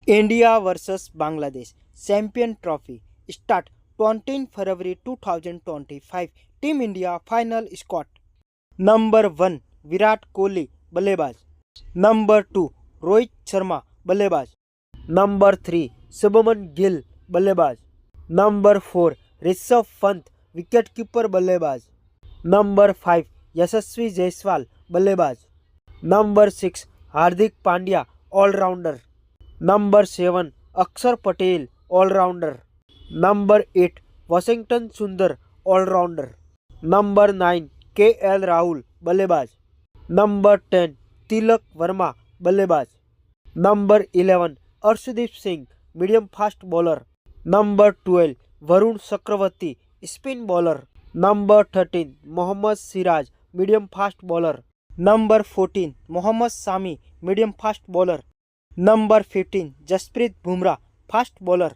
India versus Bangladesh Champion Trophy start 20 February 2025. Team India final squad. Number 1 Virat Kohli बल्लेबाज. Number 2 Rohit Sharma बल्लेबाज. Number 3 Shubman Gill बल्लेबाज. Number 4 Rishabh Pant wicketkeeper बल्लेबाज. Number 5 Yashasvi Jaiswal बल्लेबाज. Number 6 Hardik Pandya allrounder. Number 7 Axar Patel allrounder. Number 8 Washington Sundar allrounder. Number 9 KL Rahul बल्लेबाज. Number 10 Tilak Varma बल्लेबाज. Number 11 Arshdeep Singh medium fast bowler. Number 12 Varun Chakravarthy spin bowler. Number 13 Mohammed Siraj medium fast bowler. Number 14 Mohammed Shami medium fast bowler. Number 15 Jasprit Bumrah fast bowler.